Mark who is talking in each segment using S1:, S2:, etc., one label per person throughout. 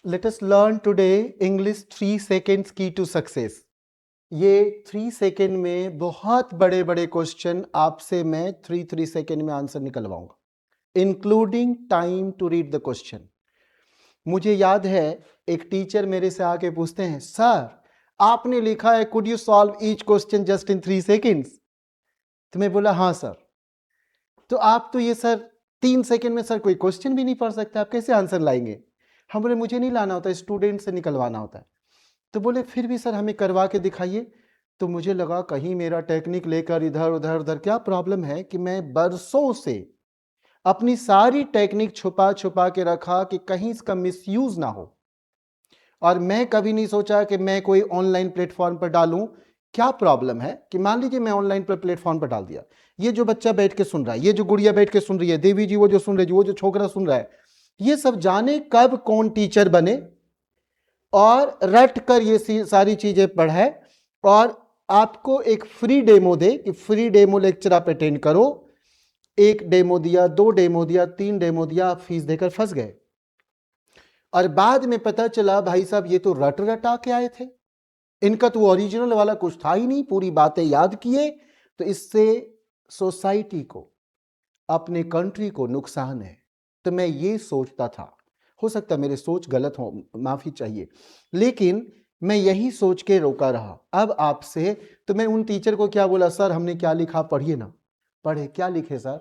S1: Let us learn today English 3 seconds key to success. ये 3 second में बहुत बड़े बड़े क्वेश्चन आपसे मैं 3 सेकेंड में आंसर निकलवाऊंगा, including time to read the question. मुझे याद है एक टीचर मेरे से आके पूछते हैं, सर आपने लिखा है could you solve each question just in 3 seconds. तो मैं बोला हाँ सर. तो आप तो ये सर 3 सेकेंड में सर कोई क्वेश्चन भी नहीं पढ़ सकते, आप कैसे आंसर लाएंगे? हम बोले मुझे नहीं लाना होता, स्टूडेंट से निकलवाना होता है. तो बोले फिर भी सर हमें करवा के दिखाइए. तो मुझे लगा कहीं मेरा टेक्निक लेकर इधर उधर उधर क्या प्रॉब्लम है कि मैं बरसों से अपनी सारी टेक्निक छुपा छुपा के रखा कि कहीं इसका मिसयूज ना हो. और मैं कभी नहीं सोचा कि मैं कोई ऑनलाइन प्लेटफॉर्म पर डालूं. क्या प्रॉब्लम है कि मान लीजिए मैं ऑनलाइन पर प्लेटफॉर्म पर डाल दिया, ये जो बच्चा बैठ के सुन रहा है, ये जो गुड़िया बैठ के सुन रही है, देवी जी वो जो सुन रही है, वो जो छोकरा सुन रहा है, ये सब जाने कब कौन टीचर बने और रट कर ये सारी चीजें पढ़े और आपको एक फ्री डेमो दे कि फ्री डेमो लेक्चर आप अटेंड करो. एक डेमो दिया, 2 डेमो दिया, 3 डेमो दिया, आप फीस देकर फंस गए. और बाद में पता चला भाई साहब ये तो रट रटा के आए थे, इनका तो ओरिजिनल वाला कुछ था ही नहीं, पूरी बातें याद किए. तो इससे सोसाइटी को, अपने कंट्री को नुकसान है. तो मैं ये सोचता था, हो सकता है मेरे सोच गलत हो, माफी चाहिए, लेकिन मैं यही सोच के रोका रहा. अब आपसे तो मैं उन टीचर को क्या बोला, सर हमने क्या लिखा पढ़िए ना. पढ़े, क्या लिखे सर?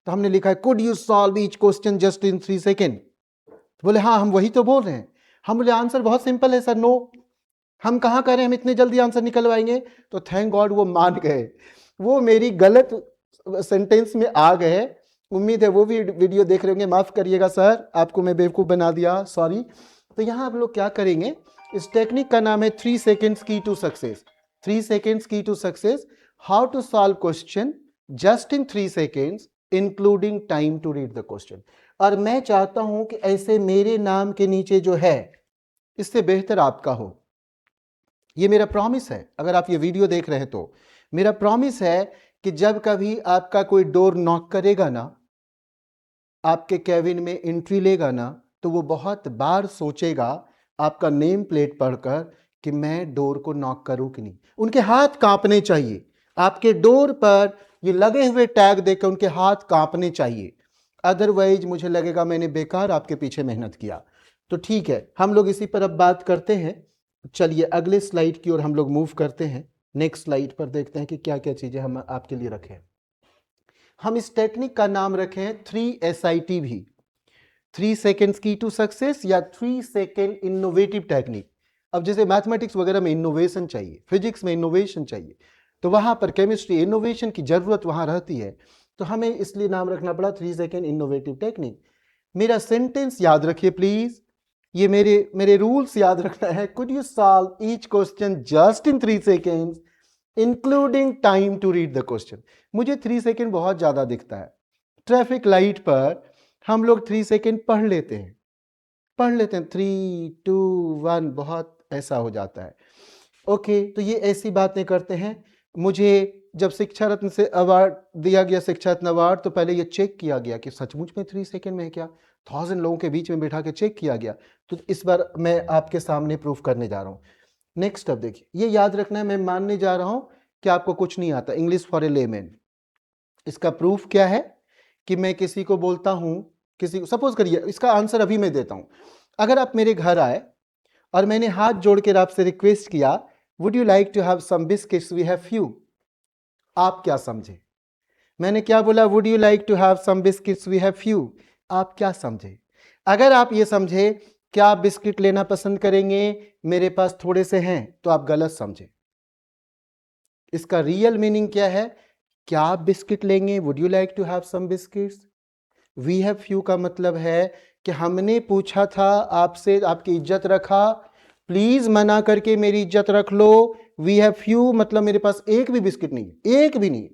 S1: तो हमने लिखा है could you solve each question just in 3 second. तो बोले हाँ हम वही तो बोल रहे हैं. हम बोले आंसर बहुत सिंपल है सर. नो, हम कहाँ करें, हम इतने जल्दी आंसर निकलवाएंगे. तो थैंक गॉड वो मान गए, वो मेरी गलत सेंटेंस में आ गए. उम्मीद है वो भी वीडियो देख रहे होंगे. माफ करिएगा सर, आपको मैं बेवकूफ बना दिया, सॉरी. तो यहां आप लोग क्या करेंगे, इस टेक्निक का नाम है 3 seconds key to success. 3 seconds key to success, how to solve question just in 3 seconds including time to read the question. और मैं चाहता हूं कि ऐसे मेरे नाम के नीचे जो है इससे बेहतर आपका हो. ये मेरा प्रॉमिस है. अगर आप ये वीडियो देख रहे हैं तो मेरा प्रॉमिस है कि जब कभी आपका कोई डोर नॉक करेगा ना, आपके कैबिन में एंट्री लेगा ना, तो वो बहुत बार सोचेगा आपका नेम प्लेट पढ़कर कि मैं डोर को नॉक करूं कि नहीं. उनके हाथ कांपने चाहिए. आपके डोर पर ये लगे हुए टैग देखकर उनके हाथ कांपने चाहिए. अदरवाइज मुझे लगेगा मैंने बेकार आपके पीछे मेहनत किया. तो ठीक है, हम लोग इसी पर अब बात करते हैं. चलिए अगले स्लाइड की ओर हम लोग मूव करते हैं. नेक्स्ट स्लाइड पर देखते हैं कि क्या क्या चीजें हम आपके लिए रखें. हम इस टेक्निक का नाम रखें 3 भी, 3 सेकेंड्स की टू सक्सेस या 3 सेकेंड इनोवेटिव टेक्निक. अब जैसे मैथमेटिक्स वगैरह में इनोवेशन चाहिए, फिजिक्स में इनोवेशन चाहिए, तो वहां पर केमिस्ट्री इनोवेशन की जरूरत वहां रहती है. तो हमें इसलिए नाम रखना पड़ा 3 सेकेंड इनोवेटिव टेक्निक. मेरा सेंटेंस याद रखिए प्लीज, ये मेरे रूल्स याद रखना है. Could you solve each question just in 3 seconds including time to read the question. मुझे 3 सेकेंड बहुत ज्यादा दिखता है. ट्रैफिक लाइट पर हम लोग 3 सेकेंड पढ़ लेते हैं, 3 2 1, बहुत ऐसा हो जाता है. ओके, तो ये ऐसी बातें करते हैं. मुझे जब शिक्षा रत्न से अवार्ड दिया गया, शिक्षा रत्न अवार्ड, तो पहले ये चेक किया गया कि सचमुच में 3 सेकेंड में है क्या. 1000 लोगों के बीच में बैठा के चेक किया गया. तो इस बार मैं आपके सामने प्रूफ करने जा रहा हूं. नेक्स्ट अब देखिए, ये याद रखना है, मैं मानने जा रहा हूं कि आपको कुछ नहीं आता. English for a layman. इसका प्रूफ क्या है कि मैं किसी को बोलता हूं, किसी को सपोज करिए, इसका आंसर अभी मैं देता हूं. अगर आप मेरे घर आए और मैंने हाथ जोड़ कर आपसे रिक्वेस्ट किया, would you like to have some biscuits, we have few. आप क्या समझे? मैंने क्या बोला, would you like to have some biscuits, we have few. आप क्या समझे? अगर आप ये समझे क्या आप बिस्किट लेना पसंद करेंगे, मेरे पास थोड़े से हैं, तो आप गलत समझे. इसका रियल मीनिंग क्या है? क्या आप बिस्किट लेंगे, would you like to have some biscuits. We have few का मतलब है कि हमने पूछा था आपसे, आपकी इज्जत रखा, प्लीज मना करके मेरी इज्जत रख लो. वी हैव फ्यू मतलब मेरे पास एक भी बिस्किट नहीं है, एक भी नहीं.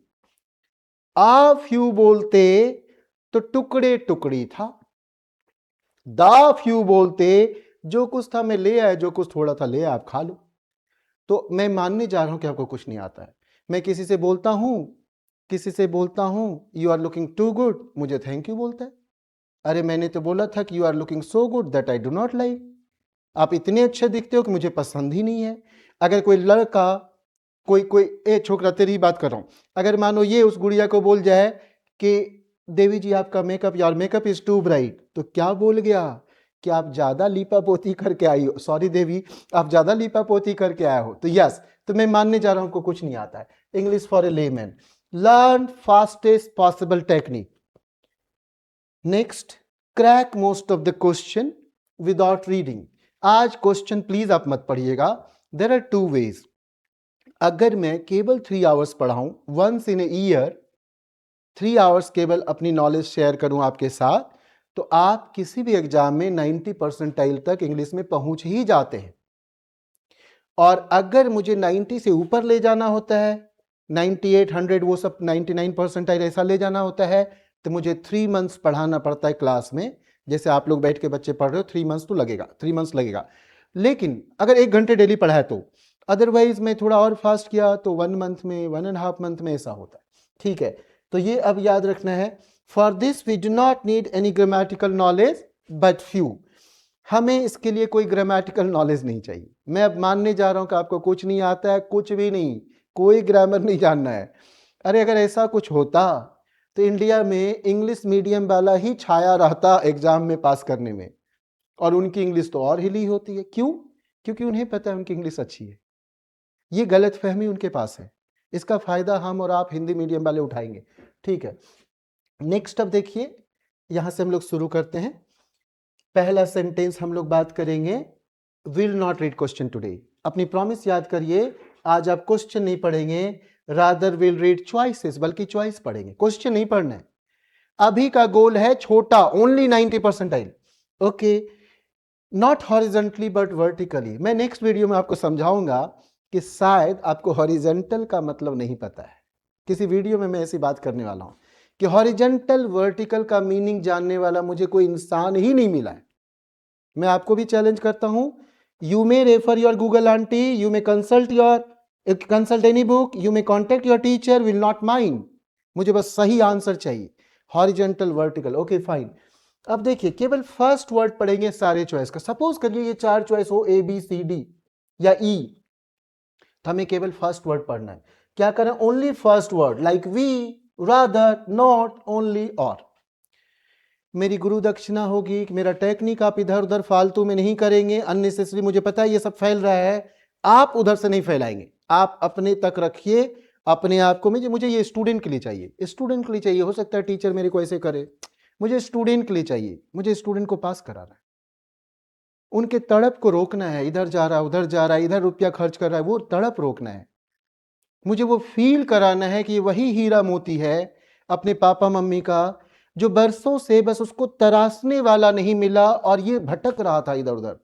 S1: आ फ्यू बोलते तो टुकड़े टुकड़ी था. दा फ्यू बोलते जो कुछ था मैं ले आया, जो कुछ थोड़ा था ले आया, आप खा लो. तो मैं मानने जा रहा हूं कि आपको कुछ नहीं आता है. मैं किसी से बोलता हूं you are looking to good, मुझे थैंक यू बोलता है. अरे मैंने तो बोला था कि you are looking so good that I do not like. आप इतने अच्छे दिखते हो कि मुझे पसंद ही नहीं है। अगर कोई लड़का कोई छोकरा तेरी बात कर रहा हूँ, अगर मानो ये उस गुड़िया को बोल जाए कि देवी जी आपका मेकअप, यार मेकअप इज टू ब्राइट, तो क्या बोल गया कि आप ज्यादा लीपा पोती करके आई हो, सॉरी देवी आप ज्यादा लीपा पोती करके आए हो। तो यस, तो मैं मानने जा रहा हूं को कुछ नहीं आता है। English for a layman, learn fastest possible technique. Next, crack most of the question without reading. आज क्वेश्चन प्लीज आप मत पढ़िएगा, देयर आर टू वेज। अगर मैं केवल 3 आवर्स पढ़ाऊं, once in a year 3 hours केवल अपनी नॉलेज शेयर करूं आपके साथ, तो आप किसी भी एग्जाम में 90 परसेंटाइल तक इंग्लिश में पहुंच ही जाते हैं। और अगर मुझे 90 से ऊपर ले जाना होता है, 98, 100, वो सब 99 परसेंटाइल ऐसा ले जाना होता है, तो मुझे 3 मंथ्स पढ़ाना पड़ता है क्लास में। जैसे आप लोग बैठ के बच्चे पढ़ रहे हो, 3 मंथ्स तो लगेगा, 3 मंथ्स लगेगा। लेकिन अगर 1 घंटे डेली पढ़ाए तो, अदरवाइज मैं थोड़ा और फास्ट किया तो 1 मंथ में, 1.5 मंथ में ऐसा होता है। ठीक है, तो ये अब याद रखना है। For this we do not need any grammatical knowledge but few. हमें इसके लिए कोई ग्रामेटिकल नॉलेज नहीं चाहिए। मैं अब मानने जा रहा हूं कि आपको कुछ नहीं आता है, कुछ भी नहीं, कोई ग्रामर नहीं जानना है। अरे अगर ऐसा कुछ होता तो इंडिया में इंग्लिश मीडियम वाला ही छाया रहता एग्जाम में पास करने में, और उनकी इंग्लिश तो और हिली होती है। क्यों? क्योंकि उन्हें पता है उनकी इंग्लिश अच्छी है। ये गलत फहमी उनके पास है, इसका फायदा हम और आप हिंदी मीडियम वाले उठाएंगे। ठीक है, नेक्स्ट अब देखिए, यहां से हम लोग शुरू करते हैं। पहला सेंटेंस हम लोग बात करेंगे, will not read question today. अपनी प्रॉमिस याद करिए, आज आप क्वेश्चन नहीं पढ़ेंगे, रादर विल रीड चॉइसेस, बल्कि चॉइस पढ़ेंगे, क्वेश्चन नहीं पढ़ना है। अभी का गोल है छोटा, only 90 percentile. Okay, not horizontally but vertically. मैं नेक्स्ट वीडियो में आपको समझाऊंगा कि शायद आपको हॉरिजेंटल का मतलब नहीं पता है। किसी वीडियो में मैं ऐसी बात करने वाला हूं कि हॉरिजेंटल वर्टिकल का मीनिंग जानने वाला मुझे कोई इंसान ही नहीं मिला है। मैं आपको भी चैलेंज करता हूं, you may refer your Google aunty, you may consult any book, you may contact your teacher, will not mind. मुझे बस सही आंसर चाहिए, हॉरिजेंटल वर्टिकल। Okay fine. अब देखिए, केवल फर्स्ट वर्ड पढ़ेंगे सारे चॉइस का। सपोज करिए ये 4 चॉइस हो, ए बी सी डी या ई, तो हमें केवल फर्स्ट वर्ड पढ़ना है। क्या करें? Only first word, like we, rather, not, only, और। मेरी गुरु दक्षिणा होगी कि मेरा टेक्निक आप इधर उधर फालतू में नहीं करेंगे, अननेसेसरी। मुझे पता है ये सब फैल रहा है, आप उधर से नहीं फैलाएंगे, आप अपने तक रखिए अपने आप को। मुझे ये स्टूडेंट के लिए चाहिए, स्टूडेंट के लिए चाहिए। हो सकता है टीचर मेरे को ऐसे करे, मुझे स्टूडेंट के लिए चाहिए, मुझे स्टूडेंट को पास कराना है। उनके तड़प को रोकना है, इधर जा रहा है उधर जा रहा है, इधर रुपया खर्च कर रहा है, वो तड़प रोकना है। मुझे वो फील कराना है कि वही हीरा मोती है अपने पापा मम्मी का, जो बरसों से बस उसको तराशने वाला नहीं मिला, और ये भटक रहा था इधर उधर,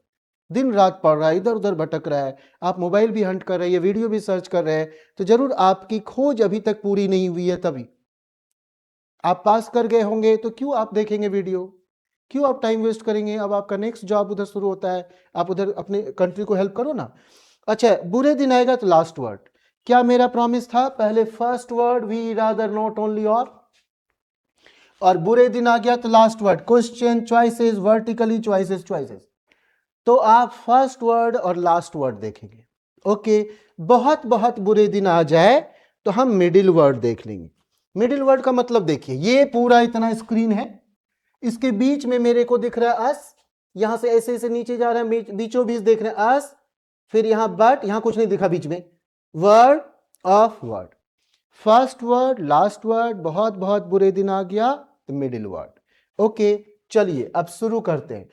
S1: दिन रात पढ़ रहा है, इधर उधर भटक रहा है। आप मोबाइल भी हंट कर रहे हैं, ये वीडियो भी सर्च कर रहे हैं, तो जरूर आपकी खोज अभी तक पूरी नहीं हुई है। तभी आप पास कर गए होंगे, तो क्यों आप देखेंगे वीडियो, क्यों आप टाइम वेस्ट करेंगे? अब आपका नेक्स्ट जॉब उधर शुरू होता है, आप उधर अपने कंट्री को हेल्प करो ना। अच्छा, बुरे दिन आएगा तो लास्ट वर्ड। क्या मेरा प्रॉमिस था? पहले first word we, rather, not, only, और बुरे दिन आ गया तो last word question, choices, vertically, choices, choices. तो आप फर्स्ट वर्ड और लास्ट वर्ड देखेंगे। ओके, बहुत बहुत बुरे दिन आ जाए तो हम मिडिल वर्ड देख लेंगे। मिडिल वर्ड का मतलब देखिए, ये पूरा इतना स्क्रीन है, इसके बीच में मेरे को दिख रहा है अस, यहां से ऐसे ऐसे नीचे जा रहा है, बीचों बीच देख रहे हैं अस, फिर यहां बट, यहां कुछ नहीं दिखा बीच में, word of word, first word, last word, बहुत बहुत बुरे दिन आ गया तो मिडिल वर्ड। ओके, चलिए अब शुरू करते हैं।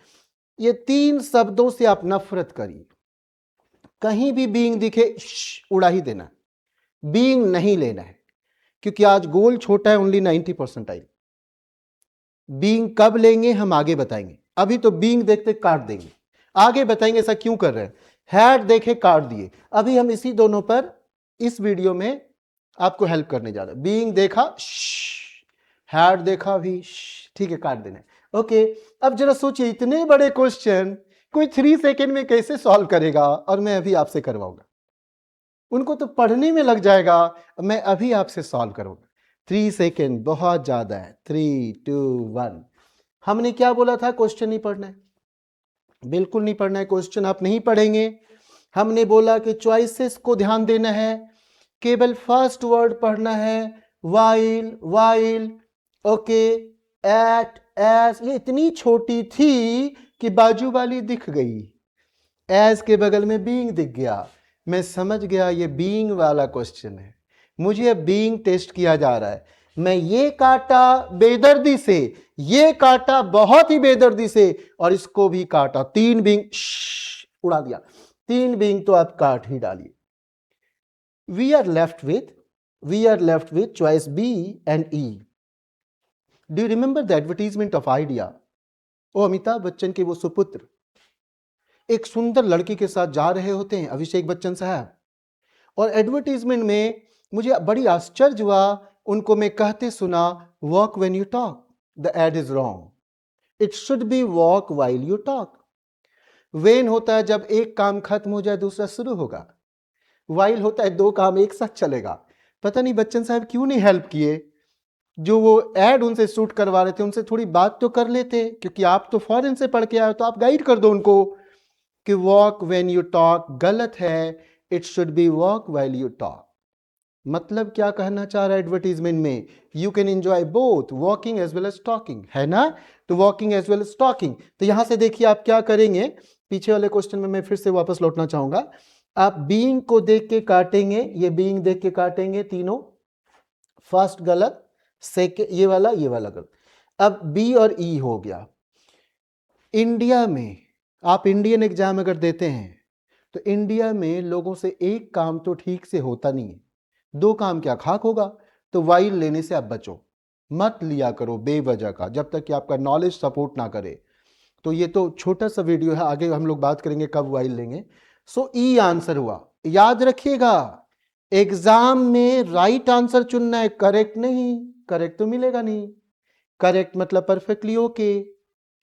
S1: ये 3 शब्दों से आप नफरत करिए। कहीं भी बीइंग दिखे उड़ा ही देना, बीइंग नहीं लेना है, क्योंकि आज गोल छोटा है, ओनली 90 परसेंटाइल। बीइंग कब लेंगे हम आगे बताएंगे, अभी तो बीइंग देखते काट देंगे, आगे बताएंगे ऐसा क्यों कर रहे हैं। हैड देखे काट दिए, अभी हम इसी दोनों पर इस वीडियो में आपको हेल्प करने जा रहे हैं। बीइंग देखा, हैड देखा भी, ठीक है, काट देना है। ओके, अब जरा सोचिए, इतने बड़े क्वेश्चन कोई 3 सेकेंड में कैसे सॉल्व करेगा, और मैं अभी आपसे करवाऊंगा। उनको तो पढ़ने में लग जाएगा, मैं अभी आपसे सॉल्व करूंगा। 3 सेकेंड बहुत ज्यादा है। 3, 2, 1। हमने क्या बोला था? क्वेश्चन नहीं पढ़ना है। बिल्कुल नहीं पढ़ना है क्वेश्चन, आप नहीं पढ़ेंगे। हमने बोला कि चॉइसेस को ध्यान देना है, केवल फर्स्ट वर्ड पढ़ना है, वाइल, ओके, एट, एस। ये इतनी छोटी थी कि बाजू वाली दिख गई, एज के बगल में बीइंग दिख गया। मैं समझ गया ये बीइंग वाला क्वेश्चन है, मुझे अब बीइंग टेस्ट किया जा रहा है। मैं ये काटा बेदर्दी से, ये काटा बहुत ही बेदर्दी से, और इसको भी काटा। 3 बीइंग उड़ा दिया, 3 बीइंग तो आप काट ही डालिए। We are left with choice B and E. Do you remember the advertisement of Idea? ओ अमिताभ बच्चन के वो सुपुत्र एक सुंदर लड़की के साथ जा रहे होते हैं, अभिषेक बच्चन साहब, और एडवर्टीजमेंट में मुझे बड़ी आश्चर्य हुआ, उनको मैं कहते सुना, walk when you talk, the ad is wrong, it should be walk while you talk. When होता है जब एक काम खत्म हो जाए दूसरा शुरू होगा, वाइल होता है 2 काम एक साथ चलेगा। पता नहीं बच्चन साहब क्यों नहीं हेल्प किए, जो वो एड उनसे शूट करवा रहे थे उनसे थोड़ी बात तो कर लेते, क्योंकि आप तो फॉरेन से पढ़ के आए हो, तो आप गाइड कर दो उनको कि वॉक व्हेन यू टॉक गलत है, it should be walk while you talk. मतलब क्या कहना चाह रहा है एडवर्टीजमेंट में? You can enjoy both walking as well as talking, है ना? तो walking as well as talking. तो यहां से देखिए आप क्या करेंगे, पीछे वाले क्वेश्चन में मैं फिर से वापस लौटना चाहूंगा। आप बीइंग को देख के काटेंगे, ये बीइंग देख के काटेंगे तीनों, फर्स्ट गलत, सेकेंड ये वाला गलत। अब बी और ई हो गया। इंडिया में आप इंडियन एग्जाम अगर देते हैं तो इंडिया में लोगों से एक काम तो ठीक से होता नहीं है, 2 काम क्या खाक होगा। तो वाइल लेने से आप बचो, मत लिया करो बेवजह का, जब तक कि आपका नॉलेज सपोर्ट ना करे। तो ये तो छोटा सा वीडियो है, आगे हम लोग बात करेंगे कब वाइल लेंगे। सो ई आंसर हुआ। याद रखिएगा एग्जाम में राइट आंसर चुनना है, करेक्ट नहीं। करेक्ट तो मिलेगा नहीं, करेक्ट मतलब perfectly okay.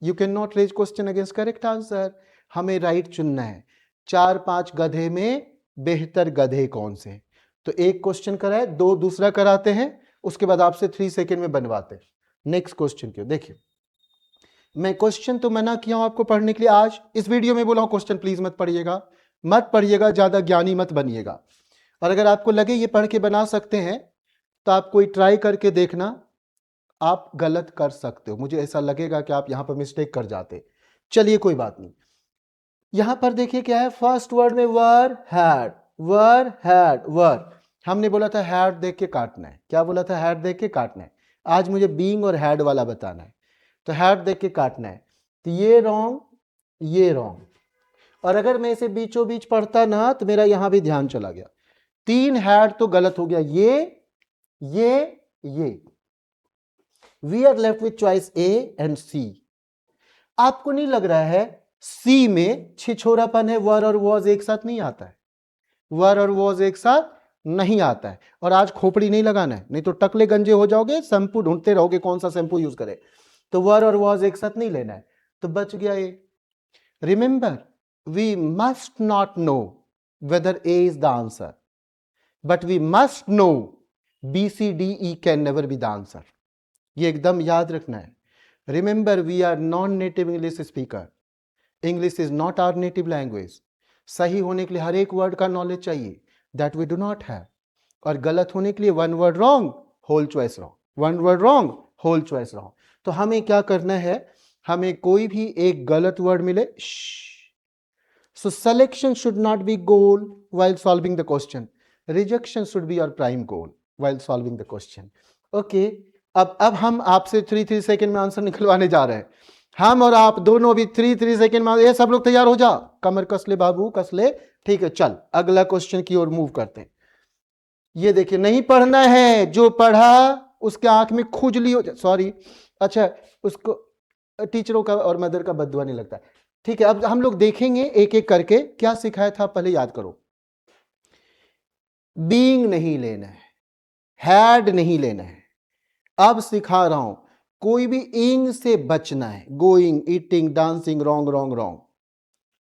S1: You can not raise question against correct answer, हमें राइट चुनना है। 4-5 गधे में बेहतर गधे कौन से? तो एक क्वेश्चन कराए, 2 दूसरा कराते हैं, उसके बाद आपसे 3 सेकेंड में बनवाते हैं। नेक्स्ट क्वेश्चन क्यों, देखिए मैं क्वेश्चन तो मना किया हूं आपको पढ़ने के लिए, आज इस वीडियो में बोला हूं क्वेश्चन प्लीज मत पढ़िएगा, ज्यादा ज्ञानी मत बनिएगा। और अगर आपको लगे ये पढ़ के बना सकते हैं तो आप कोई ट्राई करके देखना, आप गलत कर सकते हो। मुझे ऐसा लगेगा कि आप यहां पर मिस्टेक कर जाते, चलिए कोई बात नहीं। यहां पर देखिए क्या है, फर्स्ट वर्ड में वर हैड, वर। हमने बोला था हैड देख के काटना है, क्या बोला था? हैड देख के काटना है। आज मुझे बीइंग और हैड वाला बताना है, तो हैड देख के काटना है। तो ये रॉन्ग, ये रॉन्ग, और अगर मैं इसे बीचों बीच पढ़ता ना तो मेरा यहां भी ध्यान चला गया। 3 हैड तो गलत हो गया, ये। We are left with choice A and C. आपको नहीं लग रहा है सी में छिछोरापन है? वर और वॉज एक साथ नहीं आता है, वर और वॉज एक साथ नहीं आता है। और आज खोपड़ी नहीं लगाना है, नहीं तो टकले गंजे हो जाओगे, शैम्पू ढूंढते रहोगे कौन सा शैम्पू यूज करे। तो वर और वॉज एक साथ नहीं लेना है, तो बच गया A. Remember we must not know whether A is the answer, but we must know B C D E can never be the answer. ये एकदम याद रखना है। Remember we are non native English speaker, English is not our native language. सही होने के लिए हर एक वर्ड का नॉलेज चाहिए, that we do not have. और गलत होने के लिए 1 word wrong whole choice wrong, 1 word wrong whole choice wrong. तो हमें क्या करना है, हमें कोई भी एक गलत वर्ड मिले, so selection should not be goal while solving the question, rejection should be your prime goal while solving the question. Okay, अब हम आपसे 3 सेकेंड में आंसर निकलवाने जा रहे हैं। हम और आप दोनों भी 3 सेकेंड में। ये सब लोग तैयार हो जा, कमर कस ले बाबू, कस ले। ठीक है, चल अगला क्वेश्चन की ओर मूव करते हैं। ये देखिए, नहीं पढ़ना है, जो पढ़ा उसके आंख में खुजली हो, सॉरी, अच्छा उसको टीचरों का और मदर का बददुआ नहीं लगता। ठीक है, अब हम लोग देखेंगे एक एक करके क्या सिखाया था, पहले याद करो। बीइंग नहीं लेना है, हैड नहीं लेना है। अब सिखा रहा हूं, कोई भी इंग से बचना है, गोइंग, ईटिंग, डांसिंग, रॉन्ग।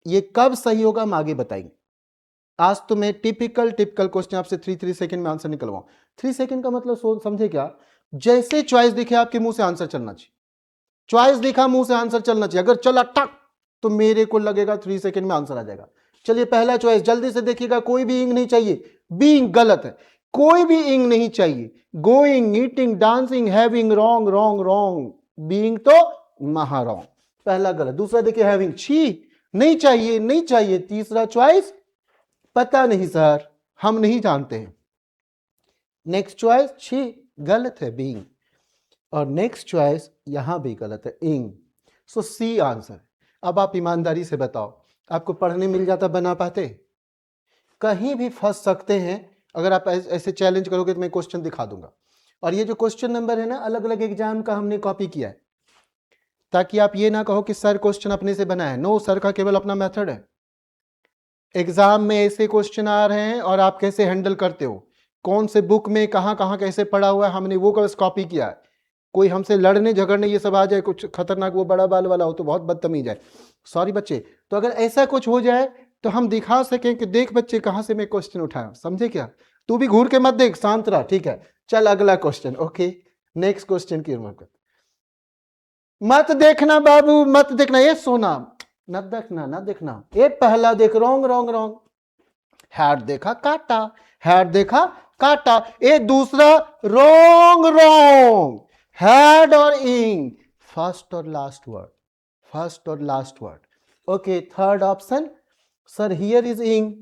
S1: ये कब सही होगा हम आगे बताएंगे। आज तो मैं टिपिकल क्वेश्चन आपसे 3 सेकेंड में आंसर निकलवाऊं। 3 सेकेंड का मतलब समझे क्या? जैसे चॉइस दिखे आपके मुंह से आंसर चलना चाहिए, चॉइस दिखा मुंह से आंसर चलना चाहिए। अगर चला टक तो मेरे को लगेगा 3 सेकंड में आंसर आ जाएगा। चलिए पहला चॉइस जल्दी से देखिएगा, कोई भी इंग नहीं चाहिए, बीइंग गलत है, कोई भी इंग नहीं चाहिए। Going, eating, dancing, having, wrong wrong wrong, being तो महा रॉन्ग, पहला गलत। दूसरा देखिए हैविंग, छी नहीं चाहिए नहीं चाहिए। तीसरा चॉइस पता नहीं सर, हम नहीं जानते हैं। नेक्स्ट चॉइस छी गलत है, बीइंग। और नेक्स्ट चॉइस यहां भी गलत है, इंग। सो सी आंसर। अब आप ईमानदारी से बताओ, आपको पढ़ने मिल जाता बना पाते? कहीं भी फंस सकते हैं। अगर आप ऐसे चैलेंज करोगे तो मैं क्वेश्चन दिखा दूंगा। और ये जो क्वेश्चन नंबर है ना, अलग अलग एग्जाम का हमने कॉपी किया है, ताकि आप ये ना कहो कि सर क्वेश्चन अपने से बना है। नो, सर का केवल अपना मेथड है। एग्जाम में ऐसे क्वेश्चन आ रहे हैं और आप कैसे हैंडल करते हो, कौन से बुक में कहां कहां कैसे पढ़ा हुआ है, हमने वो बस कॉपी किया है। कोई हमसे लड़ने झगड़ने ये सब आ जाए, कुछ खतरनाक वो बड़ा बाल वाला हो तो बहुत बदतमीज है, सॉरी बच्चे। तो अगर ऐसा कुछ हो जाए तो हम दिखा सकें कि देख बच्चे कहां से मैं क्वेश्चन उठाया, समझे क्या? तू भी घूर के मत देख, शांत रहा, ठीक है? चल अगला क्वेश्चन। ओके, नेक्स्ट क्वेश्चन की उम्र। मत देखना बाबू, मत देखना, ये सोना न देखना, न देखना। ये पहला देख, रॉन्ग रॉन्ग रॉन्ग। हैड देखा काटा, हैड देखा काटा। ये दूसरा रॉन्ग रॉन्ग, हैड और इंग, फर्स्ट और लास्ट वर्ड, फर्स्ट और last word. Okay, third option sir here is इंग।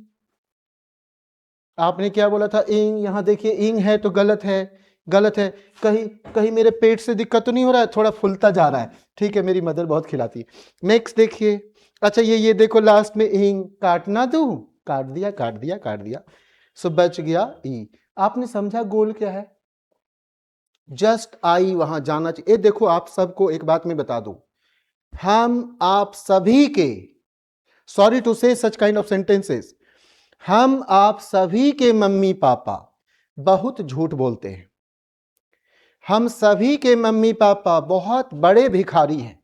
S1: आपने क्या बोला था? इंग। यहां देखिए इंग है तो गलत है, गलत है। कहीं कहीं मेरे पेट से दिक्कत तो नहीं हो रहा है, थोड़ा फूलता जा रहा है, ठीक है? मेरी मदर बहुत खिलाती है। नेक्स्ट देखिए, अच्छा ये देखो लास्ट में इंग, काटना दूं, काट दिया काट दिया काट दिया, सो बच गया ई। आपने समझा गोल क्या है? जस्ट आई वहां जाना चाहिए। देखो आप सबको एक बात मैं बता दूं, हम आप सभी के, सॉरी टू से सच काइंड ऑफ सेंटेंसेस, हम आप सभी के मम्मी पापा बहुत झूठ बोलते हैं। हम सभी के मम्मी पापा बहुत बड़े भिखारी हैं।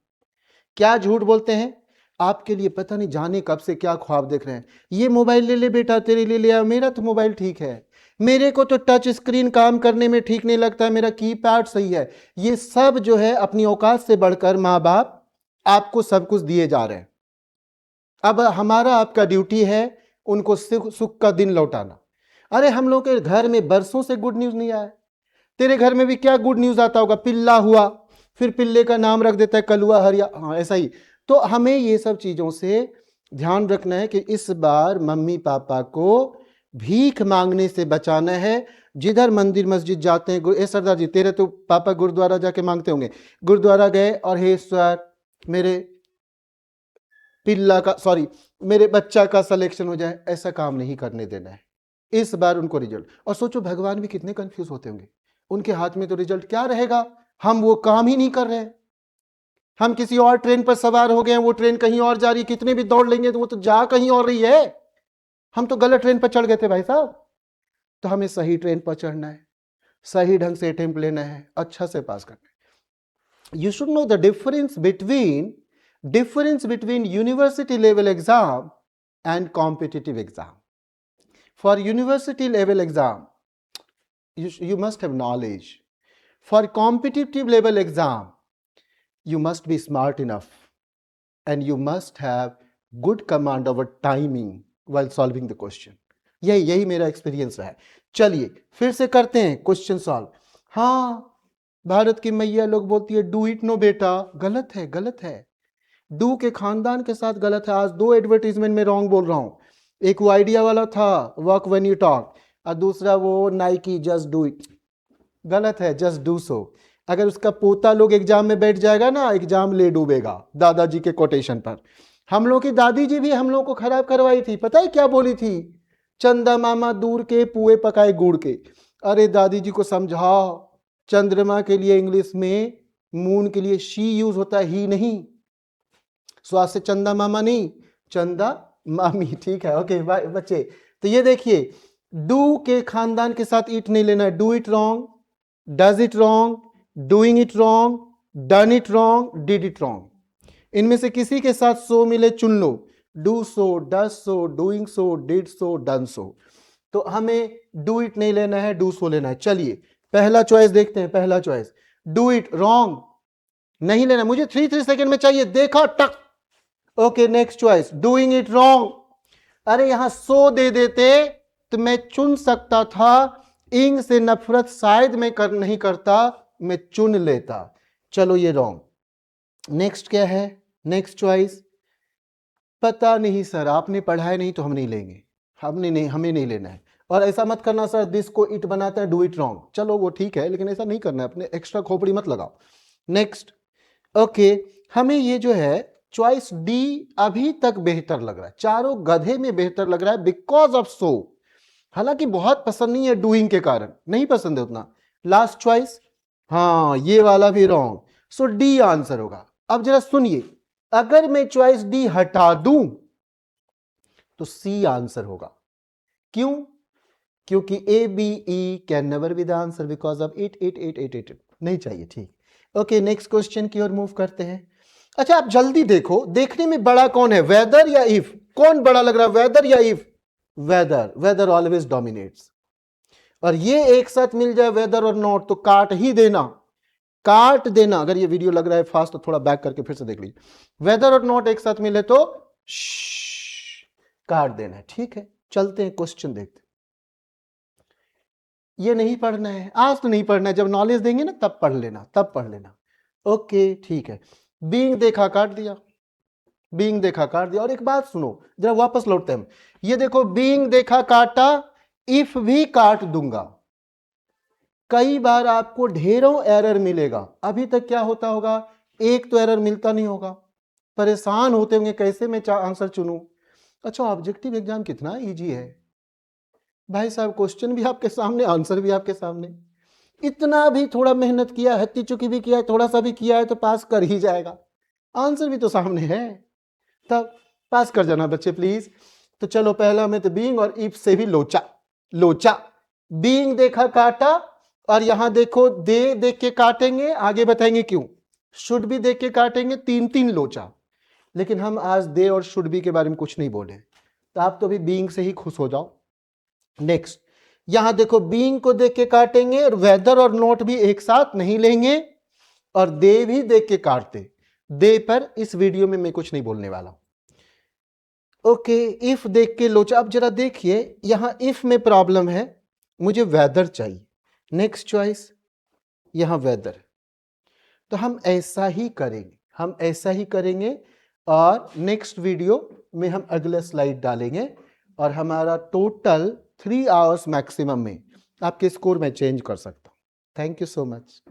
S1: क्या झूठ बोलते हैं? आपके लिए पता नहीं जाने कब से क्या ख्वाब देख रहे हैं। ये मोबाइल ले ले बेटा, तेरे लिए ले आ, मेरा तो मोबाइल ठीक है, मेरे को तो टच स्क्रीन काम करने में ठीक नहीं लगता, मेरा कीपैड सही है। ये सब जो है अपनी औकात से बढ़कर माँ बाप आपको सब कुछ दिए जा रहे हैं। अब हमारा आपका ड्यूटी है उनको सुख का दिन लौटाना। अरे हम लोग के घर में बरसों से गुड न्यूज नहीं आया, तेरे घर में भी क्या गुड न्यूज आता होगा? पिल्ला हुआ, फिर पिल्ले का नाम रख देता है कलुआ हरिया, हाँ ऐसा ही। तो हमें ये सब चीजों से ध्यान रखना है कि इस बार मम्मी पापा को भीख मांगने से बचाना है। जिधर मंदिर मस्जिद जाते हैं, ए सरदार जी तेरे तो पापा गुरुद्वारा जाके मांगते होंगे, गुरुद्वारा गए और हे सर मेरे पिल्ला का, सॉरी मेरे बच्चा का सिलेक्शन हो जाए, ऐसा काम नहीं करने देना है इस बार उनको रिजल्ट। और सोचो भगवान भी कितने कंफ्यूज होते होंगे, उनके हाथ में तो रिजल्ट क्या रहेगा, हम वो काम ही नहीं कर रहे हैं। हम किसी और ट्रेन पर सवार हो गए हैं, वो ट्रेन कहीं और जा रही है, कितने भी दौड़ लेंगे तो वो तो जा कहीं और रही है। हम तो गलत ट्रेन पर चढ़ गए थे भाई साहब। तो हमें सही ट्रेन पर चढ़ना है, सही ढंग से अटेम्प्ट लेना है, अच्छा से पास करना है। You should know the difference between university level exam and competitive exam. For university level exam you must have knowledge. For competitive level exam you must be smart enough and you must have good command over timing while solving the question. यही मेरा experience है। चलिए फिर से करते हैं question solve. हाँ, भारत की मैया लोग बोलती है डू इट नो बेटा, गलत है गलत है। डू के खानदान के साथ गलत है। आज 2 एडवर्टीजमेंट में रॉन्ग बोल रहा हूं। एक वो आइडिया वाला था वर्क व्हेन यू टॉक, और दूसरा वो नाइकी जस्ट डू इट, गलत है, जस्ट डू सो। अगर उसका पोता लोग एग्जाम में बैठ जाएगा ना, एग्जाम ले डूबेगा दादाजी के कोटेशन पर। हम लोग की दादी जी भी हम लोग को खराब करवाई थी, पता है क्या बोली थी? चंदा मामा दूर के पुए पकाए गुड़ के। अरे दादी जी को समझाओ, चंद्रमा के लिए इंग्लिश में मून के लिए शी यूज होता है, ही नहीं। स्वाद से चंदा मामा नहीं, चंदा मामी, ठीक है? ओके बच्चे, तो ये देखिए डू के खानदान के साथ इट नहीं लेना है। Do it wrong, does it wrong, doing it wrong, done it wrong, did it wrong. इनमें से किसी के साथ सो मिले चुन लो। Do so, does so, doing so, did so, done so. तो हमें डू इट नहीं लेना है, डू सो लेना है। चलिए पहला चॉइस देखते हैं। पहला चॉइस डू इट, रॉन्ग नहीं लेना, मुझे 3 सेकंड में चाहिए। देखा टक, okay next choice, doing it wrong. अरे यहां सो दे देते तो मैं चुन सकता था, इंग से नफरत शायद मैं नहीं करता, मैं चुन लेता। चलो ये रॉन्ग। नेक्स्ट क्या है, नेक्स्ट चॉइस, पता नहीं सर, आपने पढ़ा है नहीं तो हम नहीं लेंगे, हमने नहीं, हमें नहीं लेना है। और ऐसा मत करना सर, दिस को इट बनाता है, डू इट रॉन्ग। चलो वो ठीक है, लेकिन ऐसा नहीं करना है, अपने एक्स्ट्रा खोपड़ी मत लगाओ। नेक्स्ट, ओके हमें ये जो है चॉइस डी अभी तक बेहतर लग रहा है, चारों गधे में बेहतर लग रहा है, बिकॉज ऑफ सो। हालांकि बहुत पसंद नहीं है, डूइंग के कारण नहीं पसंद है उतना। लास्ट चॉइस, हाँ ये वाला भी रॉन्ग, सो डी आंसर होगा। अब जरा सुनिए, अगर मैं चॉइस डी हटा दूं तो सी आंसर होगा। क्यों? क्योंकि A B E can never be the answer because of it नहीं चाहिए। ठीक, ओके नेक्स्ट क्वेश्चन की ओर मूव करते हैं। अच्छा आप जल्दी देखो, देखने में बड़ा कौन है, वेदर या इफ? कौन बड़ा लग रहा है, वेदर या if? Weather, weather always dominates. और ये एक साथ मिल जाए वेदर और नॉट तो काट ही देना, काट देना। अगर ये वीडियो लग रहा है फास्ट तो थोड़ा बैक करके फिर से देख लीजिए। वेदर और नॉट एक साथ मिले तो काट देना है। ठीक है, चलते हैं क्वेश्चन देखते। ये नहीं पढ़ना है आज, तो नहीं पढ़ना है, जब नॉलेज देंगे ना तब पढ़ लेना, तब पढ़ लेना। ओके ठीक है, बीइंग देखा काट दिया, बीइंग देखा काट दिया। और एक बात सुनो, जरा वापस लौटते हैं हम। ये देखो बीइंग देखा काटा, इफ भी काट दूंगा। कई बार आपको ढेरों एरर मिलेगा, अभी तक क्या होता होगा, एक तो एरर मिलता नहीं होगा, परेशान होते होंगे कैसे मैं आंसर चुनूं। अच्छा ऑब्जेक्टिव एग्जाम कितना इजी है भाई साहब, क्वेश्चन भी आपके सामने, आंसर भी आपके सामने। इतना भी थोड़ा मेहनत किया, हत्ती चुकी भी किया है, थोड़ा सा भी किया है तो पास कर ही जाएगा, आंसर भी तो सामने है, तब पास कर जाना बच्चे प्लीज। तो चलो पहला में तो बीइंग और इफ से भी लोचा, लोचा। बीइंग देखा काटा, और यहां देखो दे देख के काटेंगे, आगे बताएंगे क्यों। शुड भी देख के काटेंगे, तीन तीन लोचा। लेकिन हम आज दे और शुड भी के बारे में कुछ नहीं बोले, तो आप तो अभी बीइंग से ही खुश हो जाओ। नेक्स्ट, यहां देखो बीइंग को देख के काटेंगे और वेदर और नॉट भी एक साथ नहीं लेंगे, और दे भी देख के काटते। दे पर इस वीडियो में मैं कुछ नहीं बोलने वाला। ओके इफ देख के लोचा। अब जरा देखिए यहां इफ में प्रॉब्लम है, मुझे वेदर चाहिए। नेक्स्ट चॉइस यहां वेदर, तो हम ऐसा ही करेंगे, हम ऐसा ही करेंगे। और नेक्स्ट वीडियो में हम अगला स्लाइड डालेंगे, और हमारा टोटल 3 आवर्स मैक्सिमम में आपके स्कोर में चेंज कर सकता हूं। Thank you so much.